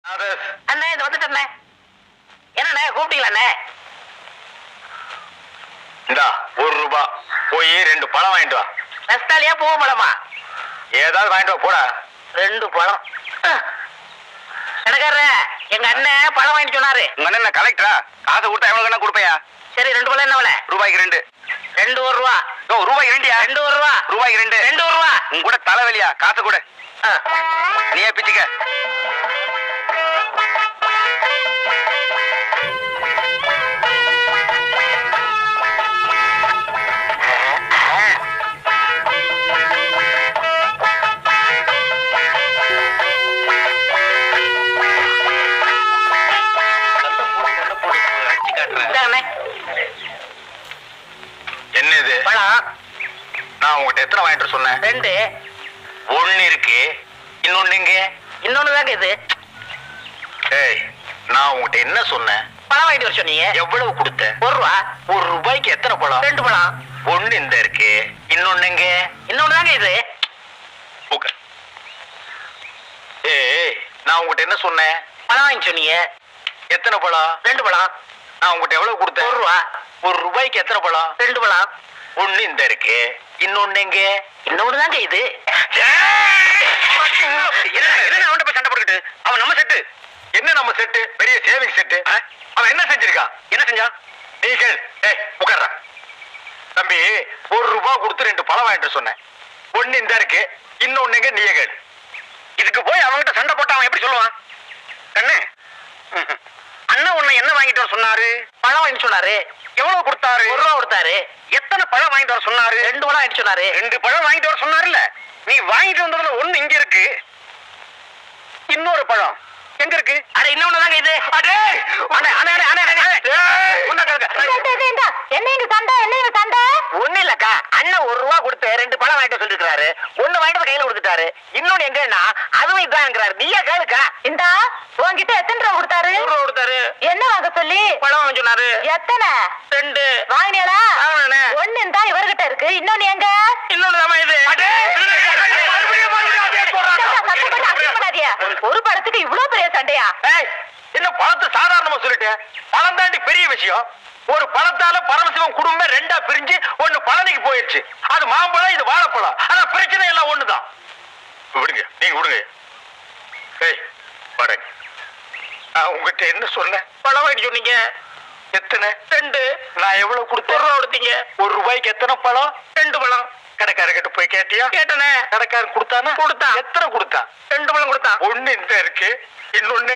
அண்ணே இது வந்துட்டே. என்னண்ணே கூப்பிட்டீங்களாண்ணே? இந்தா ₹1 போய் 2 பழம் வாங்கிட்டு வா. ரஸ்தாலியா பூ பழமா? ஏதாவது வாங்கிட்டு வா போடா. 2 பழம். கடைக்காரர எங்க அண்ணன் பழம் வாங்கிட்டு சொன்னாரு. உங்க அண்ணன் கலெக்டரா? காசு கொடுத்தா எவ்வளவு கொடுப்பையா? சரி 2 பழம் என்ன விலை? ரூபாய்க்கு 2. 2 ரூபா. ரூபாய்க்கு 2யா? 2 ரூபா. ரூபாய்க்கு 2. 2 ரூபா. உங்க கூட தலைவலியா? காசு கூட நீயே பிச்சுக்க. என்ன இது பழம்? நான் உங்ககிட்ட எத்தனை வாங்கிட்டு சொன்னேன்? 2. ஒண்ணு இருக்கு, இன்னொன்னு எங்க? இன்னொன்னு தாங்க இது. ஏய், நான் உங்ககிட்ட என்ன சொன்னேன்? பழம் வாங்கிட்டு வர சொன்னீங்க. எவ்வளவு கொடுத்த? 1 ரூபா. ₹1 எத்தனை பழம்? 2 பழம். ஒண்ணு இந்த இருக்கு, இன்னொன்னு எங்க? இன்னொன்னு தாங்க இது. ஏய், நான் உங்ககிட்ட என்ன சொன்னேன்? பழம் வாங்கி சொன்னீங்க. எத்தனை பழம்? 2 பழம். நான் உங்ககிட்ட எவ்வளவு கொடுத்தேன்? 1 ரூபா. ₹1 எத்தனை பழம்? 2 பழம். ஒண்ணு இந்த இருக்கு, இன்னொன்னு எங்க? இன்னொன்னு தாங்க இது. அவன்கிட்ட போய் சண்டை போட்டுக்கிட்டு அவன் நம்ம செட்டு. என்ன நம்ம செட்டு? பெரிய சேவிங் செட்டு. அவன் என்ன செஞ்சிருக்கான்? என்ன செஞ்சான்? நீ கேள். ஏய் உட்கார்றா. தம்பி, ₹1 கொடுத்து 2 பழம் வாங்கிட்டு சொன்னேன். ஒண்ணு இந்த இருக்கு, இன்னொன்னு எங்க? நீயே கேள். இதுக்கு போய் அவன்கிட்ட சண்டை போட்டு அவன் எப்படி சொல்லுவான்? கண்ணு, அண்ணன் உன்னை என்ன வாங்கிட்டு வர சொன்னாரு? பழம் வாங்கிட்டு சொன்னாரு. எவ்வளவு கொடுத்தாரு? 1 ரூபா கொடுத்தாரு. எத்தனை பழம் வாங்கிட்டு வர சொன்னாரு? 2 பழம் வாங்கிட்டு சொன்னாரு. 2 பழம் வாங்கிட்டு வர சொன்னாருல்ல. நீ வாங்கிட்டு வந்ததுல ஒண்ணு இங்க இருக்கு, இன்னொரு பழம் எங்க இருக்கு? அட இன்னொன்னு தாங்க இது. அடே அண்ணே அண்ணே அண்ணே அண்ணே என்ன இங்க சண்டை? என்ன இங்க சண்டை? ஒண்ணு இல்லக்கா, அண்ணன் 1 ரூபா கொடுத்து 2 பழம் வாங்கிட்டு சொல்லிருக்காரு. ஒண்ணு வாங்கிட்டு கையில கொடுத்துட்டாரு. இன்னொன்னு எங்கன்னா அதுவும் இதாங்கிறாரு. நீயே கேளுக்கா. இந்தா உன்கிட்ட எத்தனை ரூபா கொடுத்தாரு? 1 ரூபா கொடுத்தாரு. என்ன வாங்க சொல்லி? பழம் வாங்க சொன்னாரு. எத்தனை? 2. வாங்கினியாளா? வாங்கினே. ஒண்ணு இந்தா இவர்கிட்ட இருக்கு, இன்னொன்னு எங்க? இன்னொன்னு தான் இது. ஒரு பழத்துக்கு இவ்வளவு பெரிய சண்டையா? என்ன பழத்தை சாதாரணமா சொல்லிட்டேன். பழம் தாண்டி பெரிய விஷயம். ஒரு பழத்தால பரமசிவம் குடும்பம் 2ஆ பிரிஞ்சு ஒண்ணு பழனிக்கு போயிடுச்சு. அது மாம்பழம், இது வாழைப்பழம். ஆனா பிரச்சனை எல்லாம் ஒண்ணுதான். விடுங்க, நீங்க விடுங்க. ஏய் பாருங்க, நான் உங்ககிட்ட என்ன சொன்னேன்? பழம் வாங்கி சொன்னீங்க. எத்தனை? 2. நான் எவ்வளவு கொடுத்தேன்? 1 ரூபா கொடுத்தீங்க. ₹1 எத்தனை பழம்? 2 பழம். கடைக்காரர்கிட்ட போய் கேட்டியா? கேட்டனே. கடைக்காரன் கொடுத்தானா? கொடுத்தான். எத்தனை கொடுத்தான்? 2 பழம் கொடுத்தான். ஒண்ணு இந்த இருக்கு, இன்னொன்னு